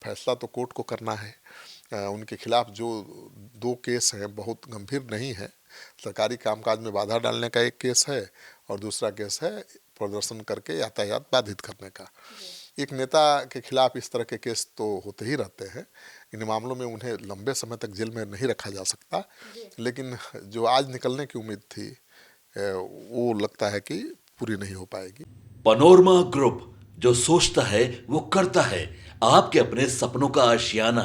फैसला तो कोर्ट को करना है। उनके खिलाफ जो 2 केस हैं बहुत गंभीर नहीं है। सरकारी कामकाज में बाधा डालने का एक केस है और दूसरा केस है प्रदर्शन करके यातायात बाधित करने का। एक नेता के खिलाफ इस तरह के केस तो होते ही रहते हैं। इन मामलों में उन्हें लंबे समय तक जेल में नहीं रखा जा सकता, लेकिन जो आज निकलने की उम्मीद थी वो लगता है कि पूरी नहीं हो पाएगी। पनोरमा ग्रुप, जो सोचता है वो करता है। आपके अपने सपनों का आशियाना।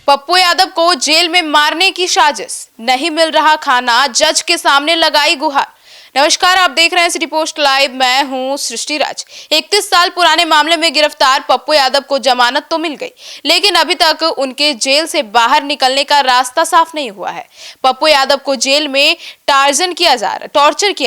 पप्पू यादव को जेल में मारने की साजिश, नहीं मिल रहा खाना, जज के सामने लगाई गुहार। नमस्कार, आप देख रहे हैं सिटी पोस्ट लाइव। मैं हूं सृष्टि राज। 31 साल पुराने मामले में गिरफ्तार पप्पू यादव को जमानत तो मिल गई, लेकिन अभी तक उनके जेल से बाहर निकलने का रास्ता साफ नहीं हुआ है। पप्पू यादव को जेल में टॉर्चर किया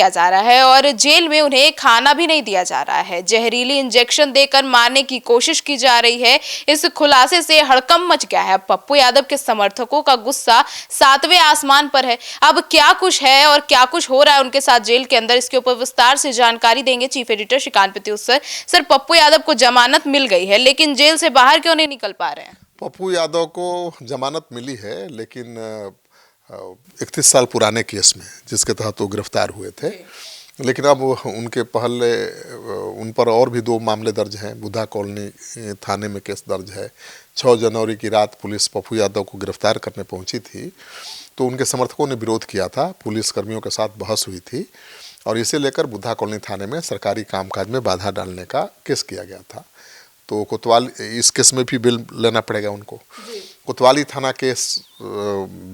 जा रहा है और जेल में उन्हें खाना भी नहीं दिया जा रहा है। जहरीली इंजेक्शन देकर मारने की कोशिश की जा रही है। इस खुलासे से हड़कंप मच गया है। पप्पू यादव के समर्थकों का गुस्सा 7वें आसमान पर है। अब क्या कुछ है और क्या कुछ हो रहा है उनके साथ जेल के अंदर, इसके ऊपर विस्तार से जानकारी देंगे chief editor Shrikant Pratyush sir. Sir, Pappu Yadav को जमानत मिल गई है, लेकिन जेल से बाहर क्यों नहीं निकल पा रहे हैं? पप्पू यादव को जमानत मिली है, लेकिन 31 साल पुराने केस में जिसके तहत वो गिरफ्तार हुए थे, लेकिन अब उनके पहले उन पर और भी 2 मामले दर्ज हैं। बुद्धा कॉलोनी थाने में केस दर्ज है। 6 जनवरी की रात पुलिस पप्पू यादव को गिरफ्तार करने पहुंची थी, तो उनके समर्थकों ने विरोध किया था। पुलिस कर्मियों के साथ बहस हुई थी और इसे लेकर बुद्धा कॉलोनी थाने में सरकारी कामकाज में बाधा डालने का केस किया गया था। तो कोतवाली, इस केस में भी बिल लेना पड़ेगा उनको। कोतवाली थाना केस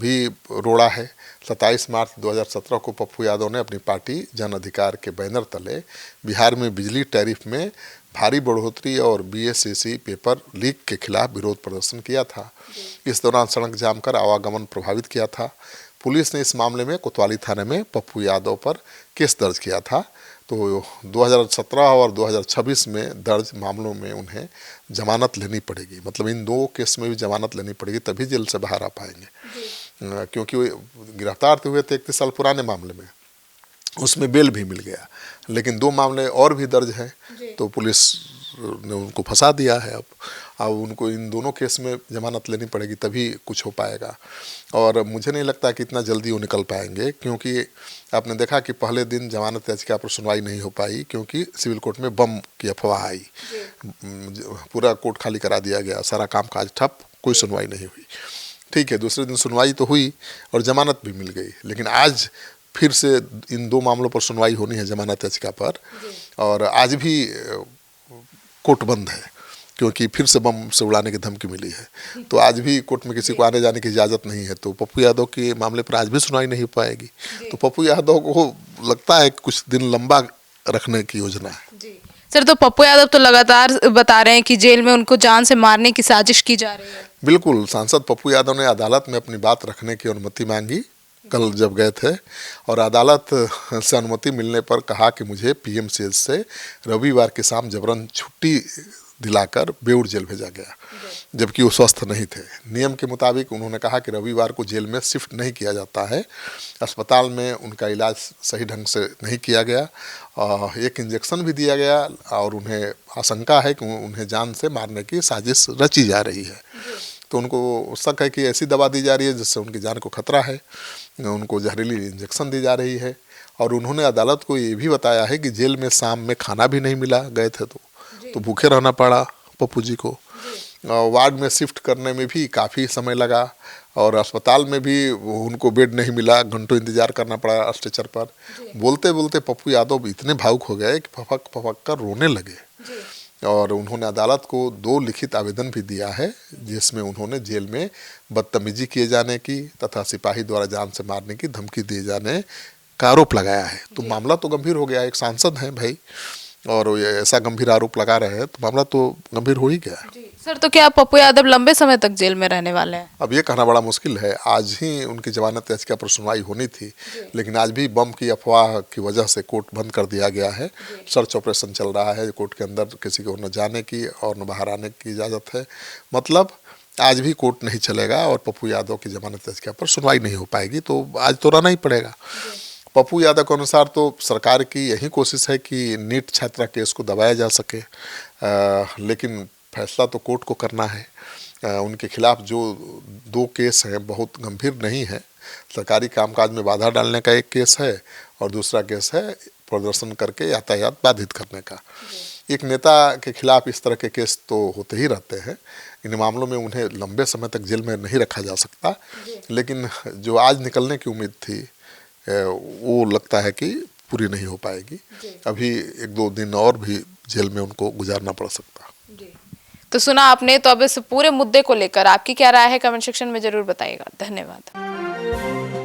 भी रोड़ा है। 27 मार्च 2017 को पप्पू यादव ने अपनी पार्टी जन अधिकार के बैनर तले बिहार में बिजली टैरिफ में भारी बढ़ोतरी और बीएससीसी पेपर लीक के खिलाफ विरोध प्रदर्शन किया था। इस दौरान सड़क जाम कर आवागमन प्रभावित किया था। पुलिस ने इस मामले में कोतवाली थाने में पप्पू यादव पर केस दर्ज किया था। तो 2017 और 2026 में दर्ज मामलों में उन्हें जमानत लेनी पड़ेगी। मतलब इन 2 केस में भी जमानत लेनी पड़ेगी, तभी जेल से बाहर आ पाएंगे। क्योंकि वो गिरफ्तार तो हुए थे 31 साल पुराने मामले में, उसमें बेल भी मिल गया, लेकिन 2 मामले और भी दर्ज हैं, तो पुलिस ने उनको फंसा दिया है। अब उनको इन दोनों केस में जमानत लेनी पड़ेगी, तभी कुछ हो पाएगा। और मुझे नहीं लगता कि इतना जल्दी वो निकल पाएंगे, क्योंकि आपने देखा कि पहले दिन जमानत याचिका पर सुनवाई नहीं हो पाई, क्योंकि सिविल कोर्ट में बम की अफवाह आई। पूरा कोर्ट खाली करा दिया गया, सारा कामकाज ठप, कोई सुनवाई नहीं हुई। ठीक है, दूसरे दिन सुनवाई तो हुई और जमानत भी मिल गई, लेकिन आज फिर से इन 2 मामलों पर सुनवाई होनी है जमानत याचिका पर, और आज भी कोर्ट बंद है, क्योंकि फिर से बम से उड़ाने की धमकी मिली है। तो आज भी कोर्ट में किसी को आने जाने की इजाज़त नहीं है। तो पप्पू यादव के मामले पर आज भी सुनवाई नहीं हो पाएगी। तो पप्पू यादव को लगता है कुछ दिन लंबा रखने की योजना है। सर, तो पप्पू यादव तो लगातार बता रहे हैं कि जेल में उनको जान से मारने की साजिश की जा रही है। बिल्कुल, सांसद पप्पू यादव ने अदालत में अपनी बात रखने की अनुमति मांगी कल जब गए थे, और अदालत से अनुमति मिलने पर कहा कि मुझे पीएमसीएच से रविवार की शाम जबरन छुट्टी दिलाकर बेऊर जेल भेजा गया, जबकि वो स्वस्थ नहीं थे। नियम के मुताबिक उन्होंने कहा कि रविवार को जेल में शिफ्ट नहीं किया जाता है। अस्पताल में उनका इलाज सही ढंग से नहीं किया गया, एक इंजेक्शन भी दिया गया और उन्हें आशंका है कि उन्हें जान से मारने की साजिश रची जा रही है। तो उनको शक है कि ऐसी दवा दी जा रही है जिससे उनकी जान को खतरा है। उनको जहरीली इंजेक्शन दी जा रही है, और उन्होंने अदालत को ये भी बताया है कि जेल में शाम में खाना भी नहीं मिला, गए थे तो भूखे रहना पड़ा पप्पू जी को। वार्ड में शिफ्ट करने में भी काफ़ी समय लगा, और अस्पताल में भी उनको बेड नहीं मिला, घंटों इंतजार करना पड़ा स्ट्रेचर पर। बोलते बोलते पप्पू यादव इतने भावुक हो गए कि फपक फपक कर रोने लगे, और उन्होंने अदालत को 2 लिखित आवेदन भी दिया है, जिसमें उन्होंने जेल में बदतमीजी किए जाने की तथा सिपाही द्वारा जान से मारने की धमकी दिए जाने का आरोप लगाया है। तो मामला तो गंभीर हो गया, एक सांसद हैं भाई, और ये ऐसा गंभीर आरोप लगा रहे हैं, तो मामला तो गंभीर हो ही गया। सर, तो क्या पप्पू यादव लंबे समय तक जेल में रहने वाले हैं? अब ये कहना बड़ा मुश्किल है। आज ही उनकी जमानत याचिका पर सुनवाई होनी थी, लेकिन आज भी बम की अफवाह की वजह से कोर्ट बंद कर दिया गया है। सर्च ऑपरेशन चल रहा है, कोर्ट के अंदर किसी को न जाने की और न बाहर आने की इजाज़त है। मतलब आज भी कोर्ट नहीं चलेगा और पप्पू यादव की जमानत याचिका पर सुनवाई नहीं हो पाएगी, तो आज तो रहना ही पड़ेगा। पप्पू यादव के अनुसार तो सरकार की यही कोशिश है कि नीट छात्रा केस को दबाया जा सके, लेकिन फैसला तो कोर्ट को करना है। उनके खिलाफ जो 2 केस हैं बहुत गंभीर नहीं है। सरकारी कामकाज में बाधा डालने का एक केस है और दूसरा केस है प्रदर्शन करके यातायात बाधित करने का। एक नेता के खिलाफ इस तरह के केस तो होते ही रहते हैं। इन मामलों में उन्हें लंबे समय तक जेल में नहीं रखा जा सकता, लेकिन जो आज निकलने की उम्मीद थी वो लगता है कि पूरी नहीं हो पाएगी। अभी 1-2 दिन और भी जेल में उनको गुजारना पड़ सकता। तो सुना आपने, तो अब इस पूरे मुद्दे को लेकर आपकी क्या राय है कमेंट सेक्शन में जरूर बताइएगा। धन्यवाद।